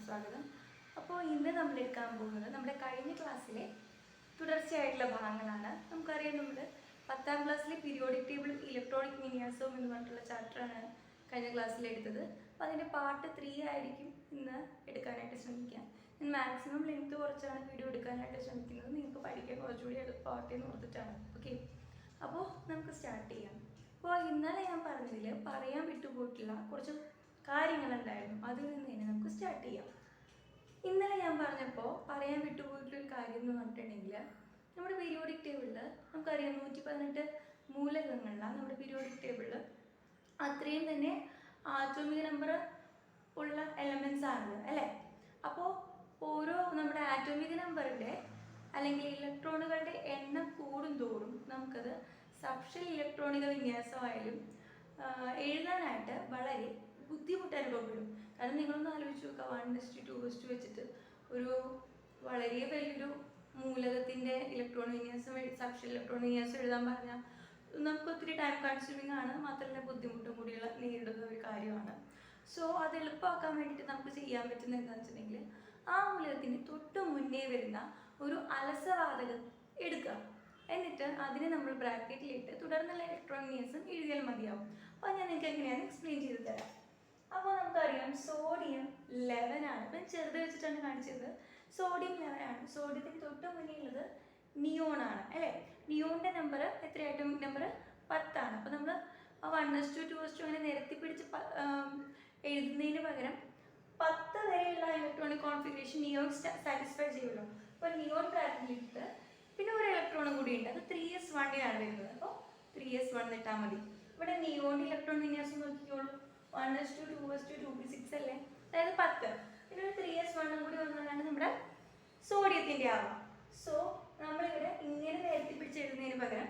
സ്വാഗതം. അപ്പോൾ ഇന്ന് നമ്മൾ എടുക്കാൻ പോകുന്നത് നമ്മുടെ കഴിഞ്ഞ ക്ലാസ്സിലെ തുടർച്ചയായിട്ടുള്ള ഭാഗങ്ങളാണ്. നമുക്കറിയാം, നമ്മൾ 10ാം ക്ലാസ്സിലെ പീരിയോഡിക് ടേബിൾ ഇലക്ട്രോണിക് വിന്യാസവും എന്ന് പറഞ്ഞിട്ടുള്ള ചാപ്റ്ററാണ് കഴിഞ്ഞ ക്ലാസ്സിൽ എടുത്തത്. അപ്പോൾ അതിൻ്റെ പാർട്ട് 3 ആയിരിക്കും ഇന്ന് എടുക്കാനായിട്ട് ശ്രമിക്കാം. ഞാൻ മാക്സിമം ലെങ്ത് കുറച്ചാണ് വീഡിയോ എടുക്കാനായിട്ട് ശ്രമിക്കുന്നത്. നിങ്ങൾക്ക് പഠിക്കാൻ കുറച്ചുകൂടി എളുപ്പമാവട്ടെ എന്ന് ഓർത്തിട്ടാണ്. ഓക്കെ, അപ്പോൾ നമുക്ക് സ്റ്റാർട്ട് ചെയ്യാം. അപ്പോൾ ഇന്നലെ ഞാൻ പറഞ്ഞതിൽ പറയാൻ വിട്ടുപോയിട്ടുള്ള കുറച്ച് കാര്യങ്ങളുണ്ടായിരുന്നു. അതിൽ നിന്ന് തന്നെ നമുക്ക് സ്റ്റാർട്ട് ചെയ്യാം. ഇന്നലെ ഞാൻ പറഞ്ഞപ്പോൾ പറയാൻ വിട്ടുപോയിട്ടുള്ളൊരു കാര്യം എന്ന് പറഞ്ഞിട്ടുണ്ടെങ്കിൽ, നമ്മുടെ പീരിയോഡിക് ടേബിളിൽ നമുക്കറിയാം 118 മൂലകങ്ങളിലാണ് നമ്മുടെ പീരിയോഡിക് ടേബിളിൽ. അത്രയും തന്നെ ആറ്റോമിക് നമ്പർ ഉള്ള എലമെൻറ്റ്സ് ആണത് അല്ലേ. അപ്പോൾ ഓരോ നമ്മുടെ ആറ്റോമിക് നമ്പറിൻ്റെ അല്ലെങ്കിൽ ഇലക്ട്രോണുകളുടെ എണ്ണം കൂടുന്തോറും നമുക്കത് സബ്ഷൽ ഇലക്ട്രോണിക വിന്യാസമായാലും എഴുതാനായിട്ട് വളരെ ബുദ്ധിമുട്ട് അനുഭവപ്പെടും. കാരണം നിങ്ങളൊന്ന് ആലോചിച്ച് നോക്കുക, 1:2:2 വെച്ചിട്ട് ഒരു വളരെ വലിയൊരു മൂലകത്തിൻ്റെ ഇലക്ട്രോൺ വിന്യാസം സബ്ഷൽ ഇലക്ട്രോൺ വിന്യാസം എഴുതാൻ പറഞ്ഞാൽ നമുക്ക് ഒത്തിരി ടൈം കൺസ്യൂമിങ് ആണ്, മാത്രമല്ല ബുദ്ധിമുട്ടും കൂടിയുള്ള നേരിടുന്ന ഒരു കാര്യമാണ്. സോ അത് എളുപ്പമാക്കാൻ വേണ്ടിയിട്ട് നമുക്ക് ചെയ്യാൻ പറ്റുന്നത് എന്താണെന്ന് വെച്ചിട്ടുണ്ടെങ്കിൽ, ആ മൂലകത്തിന് തൊട്ട് മുന്നേ വരുന്ന ഒരു അലസവാതകം എടുക്കുക. എന്നിട്ട് അതിനെ നമ്മൾ ബ്രാക്കറ്റിലിട്ട് തുടർന്നുള്ള ഇലക്ട്രോൺ വിന്യാസം എഴുതിയാൽ മതിയാവും. അപ്പോൾ ഞാൻ നിങ്ങൾക്ക് എങ്ങനെയാണ് എക്സ്പ്ലെയിൻ ചെയ്ത് തരാം. അപ്പോൾ നമുക്കറിയാം സോഡിയം 11 ആണ്. ഇപ്പം ചെറുത് വെച്ചിട്ടാണ് കാണിച്ചത്. സോഡിയം 11 ആണ്. സോഡിയത്തിന് തൊട്ട് മുന്നേ ഉള്ളത് നിയോൺ ആണ് അല്ലേ. നിയോണിൻ്റെ നമ്പർ എത്ര? ആറ്റോമിക് നമ്പർ 10 ആണ്. അപ്പോൾ നമ്മൾ 1:2:2 അങ്ങനെ നിരത്തി പിടിച്ച് എഴുതുന്നതിന് പകരം 10 വരെയുള്ള ഇലക്ട്രോണിക് കോൺഫിഗറേഷൻ നിയോൺ സാറ്റിസ്ഫൈ ചെയ്യുമല്ലോ. അപ്പോൾ നിയോൺ ബ്രാക്കറ്റിലിട്ട് പിന്നെ ഒരു ഇലക്ട്രോണും കൂടി ഉണ്ട്, അത് 3s1 വരുന്നത്. അപ്പോൾ 3s1 ഇട്ടാൽ മതി. ഇവിടെ നിയോണിൻ്റെ ഇലക്ട്രോൺ വിന്യാസം നോക്കിക്കോളൂ. 1:2:2:6 അല്ലേ, അതായത് 10. പിന്നെ ഒരു 3s1 കൂടി വന്നതാണ് നമ്മുടെ സോഡിയത്തിൻ്റെ ആവാം. സോ നമ്മളിവിടെ ഇങ്ങനെ നിരത്തി പിടിച്ച് എഴുതുന്നതിന് പകരം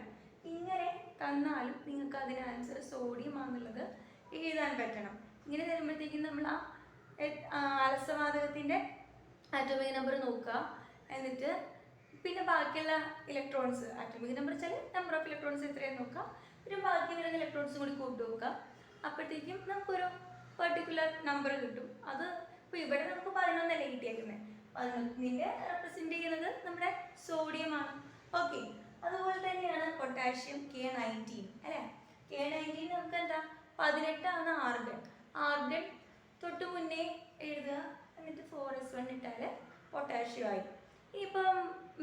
ഇങ്ങനെ തന്നാലും നിങ്ങൾക്ക് അതിന് ആൻസർ സോഡിയം ആണെന്നുള്ളത് എഴുതാൻ പറ്റണം. ഇങ്ങനെ തരുമ്പോഴത്തേക്കും നമ്മൾ ആ അലസവാതകത്തിൻ്റെ ആറ്റോമിക് നമ്പർ നോക്കുക. എന്നിട്ട് പിന്നെ ബാക്കിയുള്ള ഇലക്ട്രോൺസ്, ആറ്റോമിക് നമ്പർ വെച്ചാൽ നമ്പർ ഓഫ് ഇലക്ട്രോൺസ് എത്രയാണെന്ന് നോക്കുക. പിന്നെ ബാക്കി വരുന്ന ഇലക്ട്രോൺസും കൂടി കൂട്ടി നോക്കുക. അപ്പോഴത്തേക്കും നമുക്കൊരു പെർട്ടിക്കുലർ നമ്പർ കിട്ടും. അത് ഇപ്പോൾ ഇവിടെ നമുക്ക് 11 കിട്ടിയേക്കുന്നത്. 11 റെപ്രസെൻറ്റ് ചെയ്യുന്നത് നമ്മുടെ സോഡിയമാണ്. ഓക്കെ, അതുപോലെ തന്നെയാണ് പൊട്ടാഷ്യം K19 അല്ലേ. K19 നമുക്ക് എന്താ 18 ആണ് ആർഗൺ. ആർഗൺ തൊട്ട് മുന്നേ എഴുതുക, എന്നിട്ട് 4s1 ഇട്ടാൽ പൊട്ടാഷ്യം ആയി. ഇപ്പം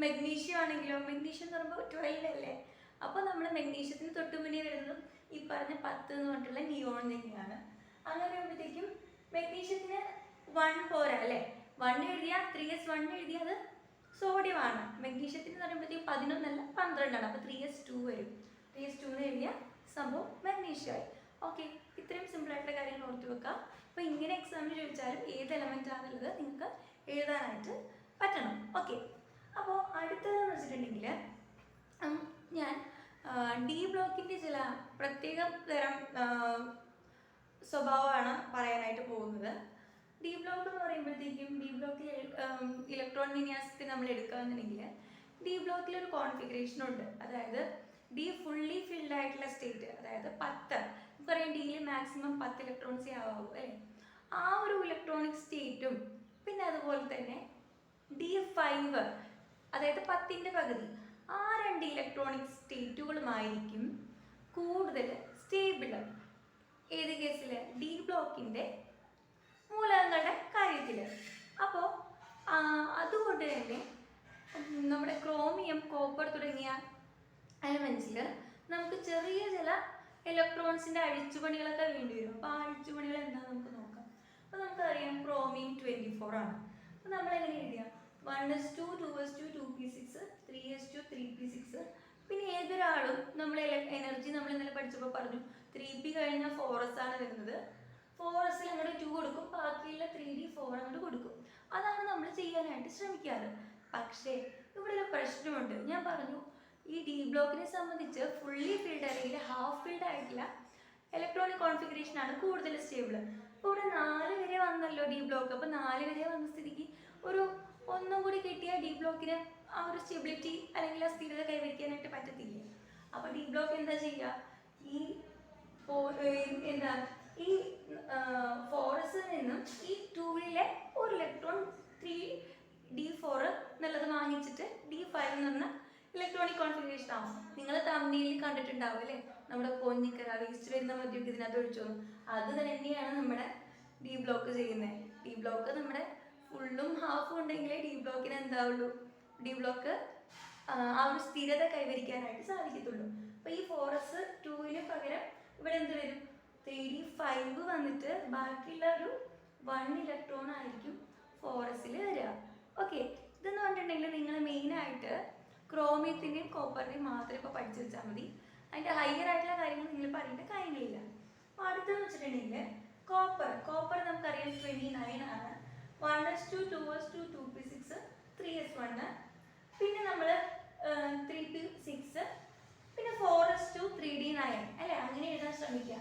മെഗ്നീഷ്യം ആണെങ്കിലോ, മെഗ്നീഷ്യം എന്ന് പറയുമ്പോൾ 12 അല്ലേ. അപ്പോൾ നമ്മൾ മെഗ്നീഷ്യത്തിന് തൊട്ട് മുന്നേ വരുന്നതും ഈ പറഞ്ഞ 10 എന്ന് പറഞ്ഞിട്ടുള്ള നിയോൺ തന്നെയാണ്. അങ്ങനെ വരുമ്പോഴത്തേക്കും മെഗ്നീഷ്യത്തിന് 1 പോരാ അല്ലേ. 1 എഴുതിയാൽ 3s1 എഴുതിയാൽ അത് സോഡിയമാണ്. മെഗ്നീഷ്യത്തിന് എന്ന് പറയുമ്പോഴത്തേക്കും 11 അല്ല 12 ആണ്. അപ്പോൾ 3s2 വരും. 3s2 എന്ന് എഴുതിയാൽ സംഭവം മെഗ്നീഷ്യമായി. ഓക്കെ, ഇത്രയും സിമ്പിളായിട്ടുള്ള കാര്യങ്ങൾ ഓർത്ത് വെക്കാം. അപ്പോൾ ഇങ്ങനെ എക്സാമിന് ചോദിച്ചാലും ഏത് എലമെൻ്റ് ആണെന്നുള്ളത് നിങ്ങൾക്ക് എഴുതാനായിട്ട് പറ്റണം. ഓക്കെ, അപ്പോൾ അടുത്തതെന്ന് വെച്ചിട്ടുണ്ടെങ്കിൽ ഞാൻ ഡി ബ്ലോക്കിൻ്റെ ചില പ്രത്യേക തരം സ്വഭാവമാണ് പറയാനായിട്ട് പോകുന്നത്. ഡി ബ്ലോക്ക് എന്ന് പറയുമ്പോഴത്തേക്കും ഡി ബ്ലോക്കിൽ ഇലക്ട്രോൺ വിന്യാസത്തിൽ നമ്മൾ എടുക്കുകയാണെന്നുണ്ടെങ്കിൽ ഡി ബ്ലോക്കിൽ ഒരു കോൺഫിഗറേഷൻ ഉണ്ട്. അതായത് ഡി ഫുള്ളി ഫിൽഡ് ആയിട്ടുള്ള സ്റ്റേറ്റ്, അതായത് 10. നമുക്കറിയാം ഡിയിൽ മാക്സിമം 10 ഇലക്ട്രോൺസേ ആവാവൂ അല്ലേ. ആ ഒരു ഇലക്ട്രോണിക് സ്റ്റേറ്റും പിന്നെ അതുപോലെ തന്നെ D5, അതായത് 10ൻ്റെ പകുതി, ആ 2 ഇലക്ട്രോണിക് സ്റ്റേറ്റുകളുമായിരിക്കും കൂടുതൽ സ്റ്റേബിൾ. ഏത് കേസിൽ? ഡി ബ്ലോക്കിൻ്റെ മൂലകങ്ങളുടെ കാര്യത്തിൽ. അപ്പോൾ അതുകൊണ്ട് തന്നെ നമ്മുടെ ക്രോമിയം, കോപ്പർ തുടങ്ങിയ എലമെൻസിൽ നമുക്ക് ചെറിയ ചില ഇലക്ട്രോൺസിൻ്റെ അഴിച്ചുപണികളൊക്കെ വേണ്ടി വരും. അപ്പോൾ ആ അഴിച്ചുപണികൾ എന്താണെന്ന് നമുക്ക് നോക്കാം. അപ്പോൾ നമുക്കറിയാം ക്രോമിയം 24 ആണ്. അപ്പോൾ നമ്മളെങ്ങനെ എഴുതിയാൽ 1s2 2s2 2p6 3s2 3p6. പിന്നെ ഏതൊരാളും നമ്മൾ എനർജി നമ്മൾ ഇന്നലെ പഠിച്ചപ്പോൾ പറഞ്ഞു 3p കഴിഞ്ഞാൽ 4s ആണ് വരുന്നത്. 4sൽ അങ്ങോട്ട് 2 കൊടുക്കും, ബാക്കിയുള്ള 3d 4 അങ്ങോട്ട് കൊടുക്കും. അതാണ് നമ്മൾ ചെയ്യാനായിട്ട് ശ്രമിക്കാറ്. പക്ഷേ ഇവിടെ ഒരു പ്രശ്നമുണ്ട്. ഞാൻ പറഞ്ഞു ഈ ഡി ബ്ലോക്കിനെ സംബന്ധിച്ച് ഫുള്ളി ഫിൽഡ് അല്ലെങ്കിൽ ഹാഫ് ഫിൽഡ് ആയിട്ടുള്ള ഇലക്ട്രോണിക് കോൺഫിഗറേഷൻ ആണ് കൂടുതൽ സ്റ്റേബിൾ. അപ്പോൾ ഇവിടെ 4 വരെ വന്നല്ലോ ഡി ബ്ലോക്ക്. അപ്പോൾ 4 വരെ വന്ന സ്ഥിതിക്ക് ഒരു ഒന്നും കൂടി കിട്ടിയ ഡി ബ്ലോക്കിന് ആ ഒരു സ്റ്റെബിലിറ്റി അല്ലെങ്കിൽ ആ സ്ഥിരത കൈവരിക്കാനായിട്ട് പറ്റത്തില്ല. അപ്പോൾ ഡി ബ്ലോക്ക് എന്താ ചെയ്യുക? ഈ എന്താ ഈ ഫോറസിൽ നിന്നും ഈ 2-ലെ ഒരു ഇലക്ട്രോൺ 3d4 എന്നുള്ളത് വാങ്ങിച്ചിട്ട് d5 എന്ന് പറഞ്ഞ ഇലക്ട്രോണിക് കോൺഫിഗറേഷൻ ആവും. നിങ്ങൾ തമ്മിൽ കണ്ടിട്ടുണ്ടാവും അല്ലേ, നമ്മുടെ പോഞ്ഞിക്കര വേസ്റ്റ് വരുന്ന മദ്യമൊക്കെ ഇതിനകത്ത് ഒഴിച്ചു. അത് തന്നെയാണ് നമ്മുടെ ഡി ബ്ലോക്ക് ചെയ്യുന്നത്. ഡി ബ്ലോക്ക് നമ്മുടെ ഫുള്ളും ഹാഫും ഉണ്ടെങ്കിലേ ഡി ബ്ലോക്കിന് എന്താവുള്ളൂ, ഡി ബ്ലോക്ക് ആ ഒരു സ്ഥിരത കൈവരിക്കാനായിട്ട് സാധിക്കത്തുള്ളൂ. അപ്പോൾ ഈ ഫോറസ് 2-ന് പകരം ഇവിടെ എന്ത് വരും, 3d5 വന്നിട്ട് ബാക്കിയുള്ള ഒരു 1 ഇലക്ട്രോൺ ആയിരിക്കും ഫോറസിൽ വരിക. ഓക്കെ, ഇതെന്ന് പറഞ്ഞിട്ടുണ്ടെങ്കിൽ നിങ്ങൾ മെയിനായിട്ട് ക്രോമിയത്തിൻ്റെയും കോപ്പറിൻ്റെയും മാത്രമേ ഇപ്പോൾ പഠിച്ചു വെച്ചാൽ മതി. അതിൻ്റെ ഹയർ ആയിട്ടുള്ള കാര്യങ്ങൾ നിങ്ങൾ പറയേണ്ട കാര്യങ്ങളില്ല. അപ്പോൾ അടുത്തെന്ന് വെച്ചിട്ടുണ്ടെങ്കിൽ കോപ്പർ നമുക്കറിയാം 29 ആണ്. 1s2 2s2 2p6 3s1, പിന്നെ നമ്മൾ 3p6, പിന്നെ 4s2 3d9 അല്ലേ, അങ്ങനെ എഴുതാൻ ശ്രമിക്കുക.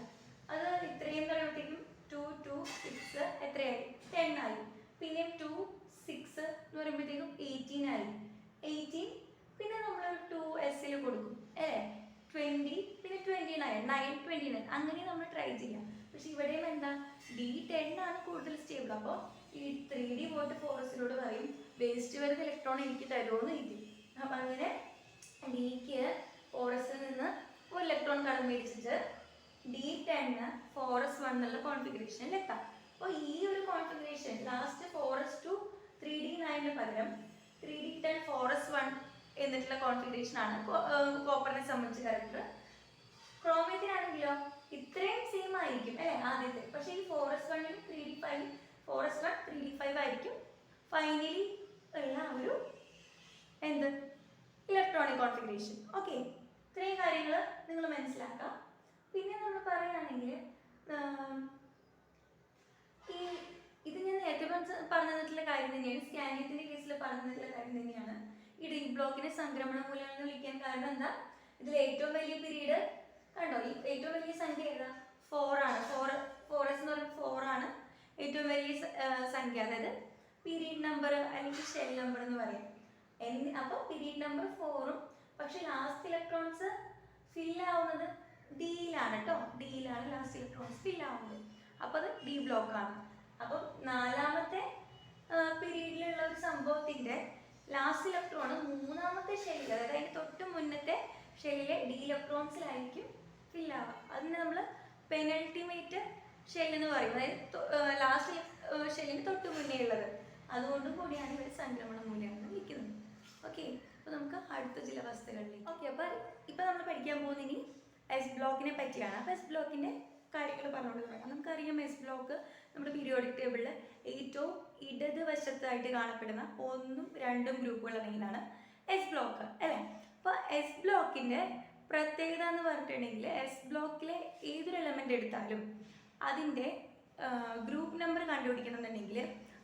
അത് ഇത്രയും പറയുമ്പോഴത്തേക്കും 2 2 6 എത്രയായി, 10 ആയി. പിന്നെ 2 6 എന്ന് പറയുമ്പോഴത്തേക്കും 18 ആയി. 18 പിന്നെ നമ്മൾ 2s കൊടുക്കും അല്ലേ, 20 പിന്നെ 29 9 29 അങ്ങനെ നമ്മൾ ട്രൈ ചെയ്യാം. പക്ഷെ ഇവിടെയും എന്താ, D10 ആണ് കൂടുതൽ സ്റ്റേബിൾ. അപ്പോൾ ഈ 3d പോയിട്ട് ഫോറസിനോട് പറയും വേസ്റ്റ് വരുന്ന ഇലക്ട്രോൺ എനിക്ക് തരുമോന്ന് ചോദിക്കും. അപ്പം അങ്ങനെ ഡിക്ക് ഫോറസിൽ നിന്ന് ഒരു ഇലക്ട്രോൺ കടം മേടിച്ചിട്ട് D10 4s1 എന്നുള്ള കോൺഫിഗറേഷനിൽ എത്താം. അപ്പോൾ ഈ ഒരു കോൺഫിഗറേഷൻ ലാസ്റ്റ് 4s2 3d9 പകരം 3d10 4s1 എന്നിട്ടുള്ള കോൺഫിഗറേഷൻ ആണ് കോപ്പറിനെ സംബന്ധിച്ച് കറക്റ്റ്. ക്രോമിയത്തിനാണെങ്കിലോ ഇത്രയും സെയിം ആയിരിക്കും അല്ലേ ആദ്യത്തെ, പക്ഷേ ഈ 4s1ലും 3d5 4s1 3d5 ആയിരിക്കും ഫൈനലി ഉള്ള ഒരു എന്ത് ഇലക്ട്രോണിക് കോൺഫിഗറേഷൻ. ഓക്കെ, ഇത്രയും കാര്യങ്ങൾ നിങ്ങൾ മനസ്സിലാക്കാം. പിന്നെ നമ്മൾ പറയുകയാണെങ്കിൽ ഈ ഇത് ഞാൻ നേരത്തെ പറഞ്ഞിട്ടുള്ള കാര്യം തന്നെയാണ്, സ്കാനിയത്തിൻ്റെ കേസിൽ പറഞ്ഞിട്ടുള്ള കാര്യം തന്നെയാണ്. ഈ ഡി ബ്ലോക്കിനെ സംക്രമണ മൂലം എന്ന് വിളിക്കാൻ കാരണം എന്താ, ഇതിൽ ഏറ്റവും വലിയ പീരീഡ് കണ്ടോ, ഈ ഏറ്റവും വലിയ സംഖ്യ ഏതാ, 4 ആണ്. 4s എന്ന് പറയുമ്പോൾ 4 ആണ് ഏറ്റവും വലിയ സംഖ്യ, അതായത് പീരീഡ് നമ്പർ അല്ലെങ്കിൽ ഷെൽ നമ്പർ എന്ന് പറയാം. അപ്പോൾ പീരീഡ് നമ്പർ 4ഉം, പക്ഷെ ലാസ്റ്റ് ഇലക്ട്രോൺസ് ഫിൽ ആവുന്നത് ഡിയിലാണ് കേട്ടോ, ഡിയിലാണ് ലാസ്റ്റ് ഇലക്ട്രോൺസ് ഫിൽ ആവുന്നത്. അപ്പോൾ അത് ഡി ബ്ലോക്കാണ്. അപ്പം 4ാമത്തെ പീരീഡിലുള്ള ഒരു സംഭവത്തിൻ്റെ ലാസ്റ്റ് ഇലക്ട്രോൺ 3ാമത്തെ ഷെല്ലിൽ, അതായത് അതിന് തൊട്ട് മുന്നത്തെ ഷെല്ലിലെ ഡി ഇലക്ട്രോൺസിലായിരിക്കും ഫിൽ ആവുക. അതിന് നമ്മൾ പെനൾട്ടിമേറ്റ് ഷെല്ലെന്ന് പറയും, അതായത് ലാസ്റ്റ് ഷെല്ലിന് തൊട്ട് മുന്നേ ഉള്ളത്. അതുകൊണ്ട് കൂടിയാണ് ഇവർ സംക്രമണ മൂല്യമെന്ന് വിളിക്കുന്നത്. ഓക്കെ, അപ്പോൾ നമുക്ക് അടുത്ത ചില വസ്തുക്കളിലേക്ക്. ഓക്കെ, അപ്പോൾ ഇപ്പോൾ നമ്മൾ പഠിക്കാൻ പോകുന്നത് ഇനി എസ് ബ്ലോക്കിനെ പറ്റിയാണ്. അപ്പോൾ എസ് ബ്ലോക്കിൻ്റെ കാര്യങ്ങൾ പറഞ്ഞുകൊണ്ട് പറയാം. നമുക്കറിയാം എസ് ബ്ലോക്ക് നമ്മുടെ പീരിയോഡിക് ടേബിളിൽ ഏറ്റവും ഇടതുവശത്തായിട്ട് കാണപ്പെടുന്ന 1ഉം 2ഉം ഗ്രൂപ്പുകൾ അടങ്ങിയതാണ് എസ് ബ്ലോക്ക് അല്ലേ. അപ്പോൾ എസ് ബ്ലോക്കിൻ്റെ പ്രത്യേകത എന്ന് പറഞ്ഞിട്ടുണ്ടെങ്കിൽ എസ് ബ്ലോക്കിലെ ഏതൊരു എലമെൻ്റ് എടുത്താലും അതിൻ്റെ ഗ്രൂപ്പ് നമ്പർ കണ്ടുപിടിക്കണമെന്നുണ്ടെങ്കിൽ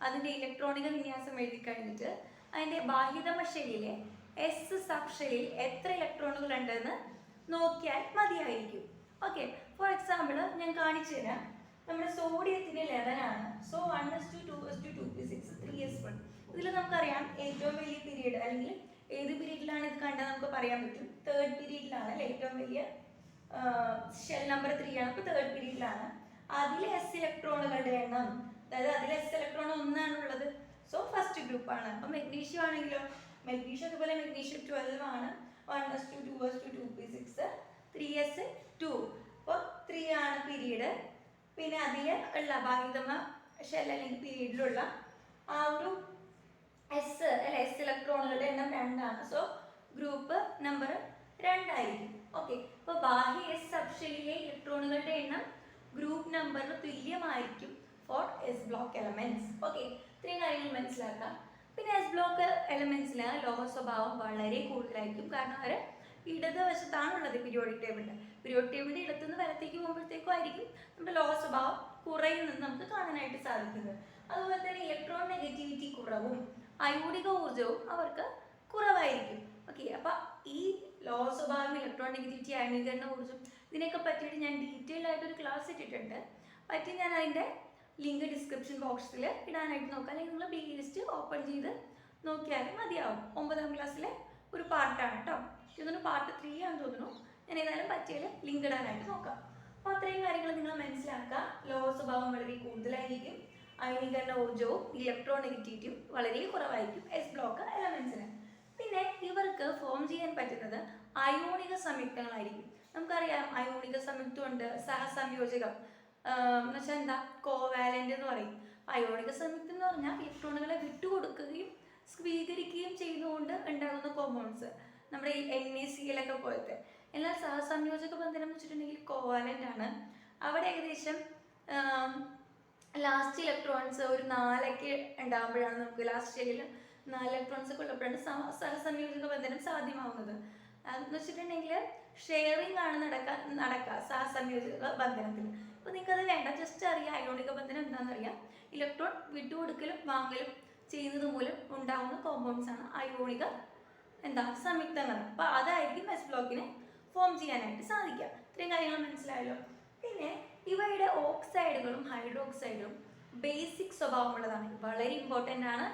അതിൻ്റെ ഇലക്ട്രോണിക വിന്യാസം എഴുതി കഴിഞ്ഞിട്ട് അതിൻ്റെ ബാഹ്യതമ ഷെല്ലിലെ എസ് സബ് ഷെല്ലിൽ എത്ര ഇലക്ട്രോണുകൾ ഉണ്ടെന്ന് നോക്കിയാൽ മതിയായിരിക്കും. ഓക്കെ, ഫോർ എക്സാമ്പിൾ ഞാൻ കാണിച്ചു തരാം. നമ്മുടെ സോഡിയത്തിന് 11 ആണ്. So 1s2 2s2 2p6 3s1. ഇതിൽ നമുക്കറിയാം ഏറ്റവും വലിയ പീരീഡ് അല്ലെങ്കിൽ ഏത് പീരീഡിലാണ് ഇത് കണ്ടാൽ നമുക്ക് പറയാൻ പറ്റും. 3rd പീരീഡിലാണ് അല്ലേ, ഏറ്റവും വലിയ ഷെൽ നമ്പർ 3 ആണ്. അപ്പോൾ 3rd പീരീഡിലാണ്. അതിൽ എസ് ഇലക്ട്രോണുകളുടെ എണ്ണം, അതായത് അതിൽ എസ് ഇലക്ട്രോൺ 1 ആണുള്ളത്. സോ ഫസ്റ്റ് ഗ്രൂപ്പാണ്. അപ്പോൾ മെഗ്നീഷ്യം ആണെങ്കിലോ, മെഗ്നീഷ്യം അതുപോലെ മെഗ്നീഷ്യം 12 ആണ്. 1s2 2s2 2p6 3s2. അപ്പോൾ 3 ആണ് പീരീഡ്. പിന്നെ അതിൽ ഉള്ള ബാഹ്യതമ ഷെൽ അല്ലെങ്കിൽ പീരീഡിലുള്ള ആ ഒരു എസ് അല്ലെ, എസ് ഇലക്ട്രോണുകളുടെ എണ്ണം 2 ആണ്. സോ ഗ്രൂപ്പ് നമ്പർ 2 ആയിരിക്കും. ഓക്കെ, അപ്പോൾ ബാഹ്യ എസ് സബ് ഷെല്ലിലെ ഇലക്ട്രോണുകളുടെ എണ്ണം ഗ്രൂപ്പ് നമ്പറിന് തുല്യമായിരിക്കും for s block elements. Okay, ഇത്രയും കാര്യങ്ങൾ മനസ്സിലാക്കാം. പിന്നെ എസ് ബ്ലോക്ക് എലമെന്റ്സിന് ലോഹ സ്വഭാവം വളരെ കൂടുതലായിരിക്കും. കാരണം അവർ ഇടതുവശത്താണുള്ളത് പീരിയോഡിക് ടേബിളിൻ്റെ. പീരിയോഡിക് ടേബിളിൻ്റെ ഇടത്തുനിന്ന് വലത്തേക്ക് പോകുമ്പോഴത്തേക്കും ആയിരിക്കും നമ്മുടെ ലോഹ സ്വഭാവം കുറയുന്നത് നമുക്ക് കാണാനായിട്ട് സാധിക്കുന്നത്. അതുപോലെ തന്നെ ഇലക്ട്രോൺ നെഗറ്റിവിറ്റി കുറവും അയോണിക ഊർജ്ജവും അവർക്ക് കുറവായിരിക്കും. ഓക്കെ, അപ്പം ഈ ലോഹ സ്വഭാവം, ഇലക്ട്രോൺ നെഗറ്റിവിറ്റി, അയണീകരണ ഊർജ്ജം ഇതിനെയൊക്കെ പറ്റിയിട്ട് ഞാൻ ഡീറ്റെയിൽ ആയിട്ടൊരു ക്ലാസ് ഇട്ടിട്ടുണ്ട്. പറ്റി ഞാൻ അതിൻ്റെ ലിങ്ക് ഡിസ്ക്രിപ്ഷൻ ബോക്സിൽ ഇടാനായിട്ട് നോക്കാം. അല്ലെങ്കിൽ നിങ്ങൾ പ്ലേ ലിസ്റ്റ് ഓപ്പൺ ചെയ്ത് നോക്കിയാലും മതിയാവും. 9ാം ക്ലാസ്സിലെ ഒരു പാർട്ടാണ് കേട്ടോ. ഇതൊന്ന് പാർട്ട് 3 ആണെന്ന് തോന്നുന്നു. ഞാൻ ഏതായാലും പറ്റിയാൽ ലിങ്ക് ഇടാനായിട്ട് നോക്കാം. അപ്പോൾ അത്രയും കാര്യങ്ങൾ നിങ്ങൾ മനസ്സിലാക്കുക. ലോഹ സ്വഭാവം വളരെ കൂടുതലായിരിക്കും. അയനീകരണ ഊർജ്ജവും ഇലക്ട്രോൺ നെഗറ്റിവിറ്റിയും വളരെ കുറവായിരിക്കും എസ് ബ്ലോക്ക് എലമെന്റ്സിന്. പിന്നെ ഇവർക്ക് ഫോം ചെയ്യാൻ പറ്റുന്നത് അയോണിക സംയുക്തങ്ങളായിരിക്കും. നമുക്കറിയാം അയോണിക സംയുക്തമുണ്ട്, സഹസംയോജകം എന്ന് വെച്ചാൽ എന്താ, കോവാലന്റ് എന്ന് പറയും. അയോണിക സംയുക്തം എന്ന് പറഞ്ഞാൽ ഇലക്ട്രോണുകളെ വിട്ടുകൊടുക്കുകയും സ്വീകരിക്കുകയും ചെയ്യുന്നതുകൊണ്ട് ഉണ്ടാകുന്ന കോമ്പൗണ്ട്സ്, നമ്മുടെ ഈ NaCl ഒക്കെ പോലത്തെ. എന്നാൽ സഹസംയോജക ബന്ധനം എന്ന് വെച്ചിട്ടുണ്ടെങ്കിൽ കോവാലന്റ് ആണ്. അവിടെ ഏകദേശം ലാസ്റ്റ് ഇലക്ട്രോൺസ് ഒരു 4 ഉണ്ടാകുമ്പോഴാണ് നമുക്ക് ലാസ്റ്റ് ഷെല്ലിൽ 4 ഇലക്ട്രോൺസ് ഒക്കെ ഉള്ളപ്പോഴാണ് സഹസംയോജക ബന്ധനം സാധ്യമാവുന്നത്. എന്ന് വെച്ചിട്ടുണ്ടെങ്കിൽ ഷെയറിംഗ് ആണ് നടക്കുക സഹസംയോജക ബന്ധനത്തിൽ. അപ്പോൾ നിങ്ങൾക്ക് അത് വേണ്ട, ജസ്റ്റ് അറിയാം അയോണിക ബന്ധനം എന്താണെന്ന് അറിയാം. ഇലക്ട്രോൺ വിട്ടുകൊടുക്കലും വാങ്ങലും ചെയ്യുന്നത് മൂലം ഉണ്ടാകുന്ന കോമ്പൗണ്ട്സ് ആണ് അയോണിക സംയുക്തങ്ങൾ. അപ്പോൾ അതായിരിക്കും എസ് ബ്ലോക്കിനെ ഫോം ചെയ്യാനായിട്ട് സാധിക്കുക. ഇത്രയും കാര്യങ്ങൾ മനസ്സിലായല്ലോ. പിന്നെ ഇവയുടെ ഓക്സൈഡുകളും ഹൈഡ്രോക്സൈഡും ബേസിക് സ്വഭാവമുള്ളതാണ്. വളരെ ഇമ്പോർട്ടൻ്റ് ആണ്.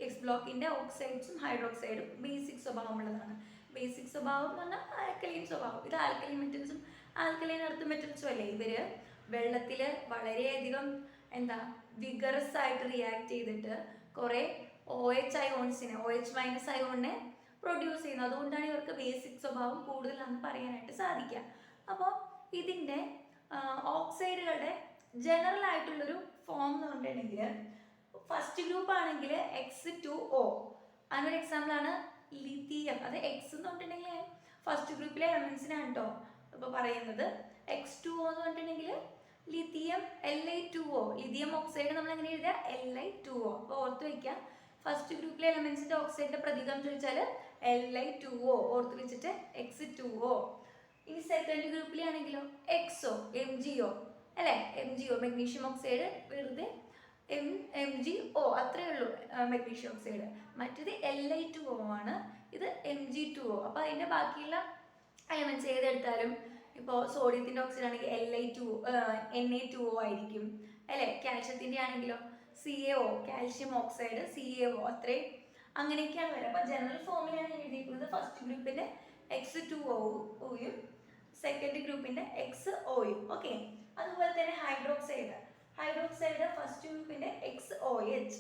എക്സ് ബ്ലോക്കിൻ്റെ ഓക്സൈഡ്സും ഹൈഡ്രോക്സൈഡും ബേസിക് സ്വഭാവമുള്ളതാണ്. ബേസിക് സ്വഭാവം എന്ന് പറഞ്ഞാൽ ആൽക്കലൈൻ സ്വഭാവം. ഇത് ആൽക്കലൈൻ മെറ്റൽസും ആൽക്കലൈൻ എർത്ത് മെറ്റൽസും അല്ലേ. ഇവർ വെള്ളത്തിൽ വളരെയധികം വിഗറസ് ആയിട്ട് റിയാക്ട് ചെയ്തിട്ട് കുറേ OH അയോൺസിനെ, OH- അയോണിനെ പ്രൊഡ്യൂസ് ചെയ്യുന്നത്. അതുകൊണ്ടാണ് ഇവർക്ക് ബേസിക് സ്വഭാവം കൂടുതലാണെന്ന് പറയാനായിട്ട് സാധിക്കുക. അപ്പോൾ ഇതിൻ്റെ ഓക്സൈഡുകളുടെ ജനറൽ ആയിട്ടുള്ളൊരു ഫോം എന്ന് പറഞ്ഞിട്ടുണ്ടെങ്കിൽ ഫസ്റ്റ് ഗ്രൂപ്പ് ആണെങ്കിൽ X2O. അതിനൊരു എക്സാമ്പിളാണ് ലിഥിയം. അത് എക്സ് എന്ന് പറഞ്ഞിട്ടുണ്ടെങ്കിൽ ഫസ്റ്റ് ഗ്രൂപ്പിലെ എലമെന്റ്സിനാണ് കേട്ടോ ഇപ്പോൾ പറയുന്നത്. X2O എന്ന് പറഞ്ഞിട്ടുണ്ടെങ്കിൽ ലിഥിയം Li2O. ലിഥിയം ഓക്സൈഡ് നമ്മൾ എങ്ങനെ എഴുതുക, Li2O. അപ്പോൾ ഓർത്ത് വയ്ക്കുക. ഫസ്റ്റ് ഗ്രൂപ്പിലെ എലമെന്റ്സിന്റെ ഓക്സൈഡിന്റെ പ്രതീകം ചോദിച്ചാൽ Li2O ഓർത്ത് വെച്ചിട്ട് X2O. ഇനി സെക്കൻഡ് ഗ്രൂപ്പിലാണെങ്കിലോ XO, MgO അല്ലേ. MgO മെഗ്നീഷ്യം ഓക്സൈഡ് വെറുതെ MgO അത്രയേ ഉള്ളൂ മെഗ്നീഷ്യം ഓക്സൈഡ്. മറ്റേത് Li2O ആണ്, ഇത് Mg2O. അപ്പോൾ അതിൻ്റെ ബാക്കിയുള്ള എലമെന്റ്സ് ഏതെടുത്താലും ഇപ്പോൾ സോഡിയത്തിൻ്റെ ഓക്സൈഡ് ആണെങ്കിൽ Na2O ആയിരിക്കും അല്ലേ. കാൽഷ്യത്തിൻ്റെ ആണെങ്കിലോ CaO, കാൽഷ്യം ഓക്സൈഡ് CaO, അത്രയും അങ്ങനെയൊക്കെയാണ് വരിക. അപ്പോൾ ജനറൽ ഫോമിലാണ് എഴുതിയിരിക്കുന്നത്. ഫസ്റ്റ് ഗ്രൂപ്പിൻ്റെ X2Oയും സെക്കൻഡ് ഗ്രൂപ്പിൻ്റെ XOയും. ഓക്കെ. അതുപോലെ തന്നെ ഹൈഡ്രോക്സൈഡ് ഫസ്റ്റ് ഗ്രൂപ്പിൻ്റെ XOH,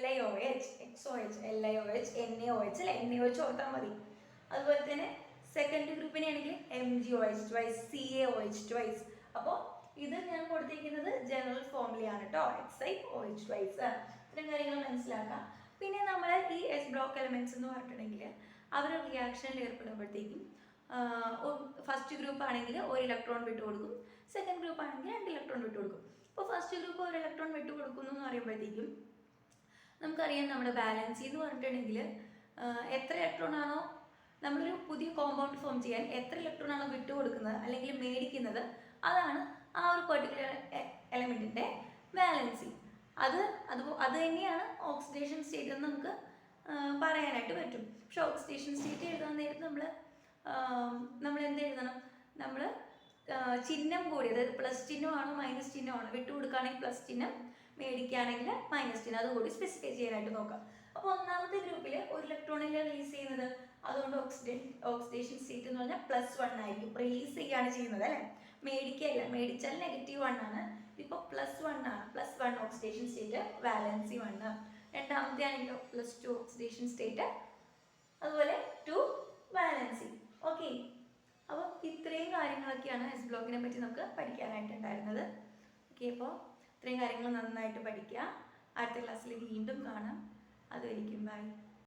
LiOH, XOH, LiOH, NaOH അല്ലേ. NaOH ഓർത്താൽ മതി. അതുപോലെ തന്നെ സെക്കൻഡ് ഗ്രൂപ്പിനെ ആണെങ്കിൽ MgOH ട്വൈസ്, CaOH ട്വൈസ്. അപ്പോൾ ഇത് ഞാൻ കൊടുത്തിരിക്കുന്നത് ജനറൽ ഫോമിലാണ് കേട്ടോ, XiOH ട്വൈസ്. ഇത്രയും കാര്യങ്ങൾ മനസ്സിലാക്കാം. പിന്നെ നമ്മൾ ഈ എസ് ബ്ലോക്ക് എലമെന്റ്സ് എന്ന് പറഞ്ഞിട്ടുണ്ടെങ്കിൽ അവർ റിയാക്ഷനിൽ ഏർപ്പെടുമ്പോഴത്തേക്കും ഫസ്റ്റ് ഗ്രൂപ്പ് ആണെങ്കിൽ 1 ഇലക്ട്രോൺ വിട്ടു കൊടുക്കും, സെക്കൻഡ് ഗ്രൂപ്പ് ആണെങ്കിൽ 2 ഇലക്ട്രോൺ വിട്ടു കൊടുക്കും. ഇപ്പോൾ ഫസ്റ്റ് ഗ്രൂപ്പ് 1 ഇലക്ട്രോൺ വിട്ടു കൊടുക്കുന്നു എന്ന് പറയുമ്പോഴത്തേക്കും നമുക്കറിയാം നമ്മുടെ ബാലൻസി എന്ന് പറഞ്ഞിട്ടുണ്ടെങ്കിൽ എത്ര ഇലക്ട്രോൺ ആണോ നമ്മളൊരു പുതിയ കോമ്പൗണ്ട് ഫോം ചെയ്യാൻ എത്ര ഇലക്ട്രോൺ ആണോ വിട്ടു കൊടുക്കുന്നത് അല്ലെങ്കിൽ മേടിക്കുന്നത്, അതാണ് ആ ഒരു പെർട്ടിക്കുലർ എലമെൻറ്റിൻ്റെ ബാലൻസി. അത് തന്നെയാണ് ഓക്സിഡേഷൻ സ്റ്റേറ്റ് എന്ന് നമുക്ക് പറയാനായിട്ട് പറ്റും. പക്ഷെ ഓക്സിഡേഷൻ സ്റ്റേറ്റ് എഴുതാൻ നേരത്ത് നമ്മൾ എന്ത് എഴുതണം, നമ്മൾ ചിഹ്നം കൂടി, അതായത് പ്ലസ് ചിഹ്നമാണോ മൈനസ് ചിഹ്നമാണോ, വിട്ടു കൊടുക്കുകയാണെങ്കിൽ പ്ലസ് ചിഹ്നം, മേടിക്കുകയാണെങ്കിൽ മൈനസ് ചിഹ്നം, അതുകൂടി സ്പെസിഫൈ ചെയ്യാനായിട്ട് നോക്കാം. അപ്പോൾ ഒന്നാമത്തെ ഗ്രൂപ്പിൽ 1 ഇലക്ട്രോണിൽ റിലീസ് ചെയ്യുന്നത്, അതുകൊണ്ട് ഓക്സിഡേഷൻ സ്റ്റേറ്റ് എന്ന് പറഞ്ഞാൽ +1 ആയിരിക്കും. റിലീസ് ചെയ്യാണ് ചെയ്യുന്നത് അല്ലേ, മേടിക്കുകയല്ല. മേടിച്ചാൽ -1 ആണ്. ഇപ്പോൾ +1 ആണ്. +1 ഓക്സിഡേഷൻ സ്റ്റേറ്റ്, വാലൻസി 1. രണ്ടാമത്തെ ആണെങ്കിലോ +2 ഓക്സിഡേഷൻ സ്റ്റേറ്റ്, അതുപോലെ 2 വാലൻസി. ഓക്കെ. അപ്പോൾ ഇത്രയും കാര്യങ്ങളൊക്കെയാണ് എസ് ബ്ലോക്കിനെ പറ്റി നമുക്ക് പഠിക്കാനായിട്ടുണ്ടായിരുന്നത്. ഓക്കെ. അപ്പോൾ ഇത്രയും കാര്യങ്ങൾ നന്നായിട്ട് പഠിക്കുക. അടുത്ത ക്ലാസ്സിൽ വീണ്ടും കാണാം. അതുവരെയ്ക്കും ബൈ.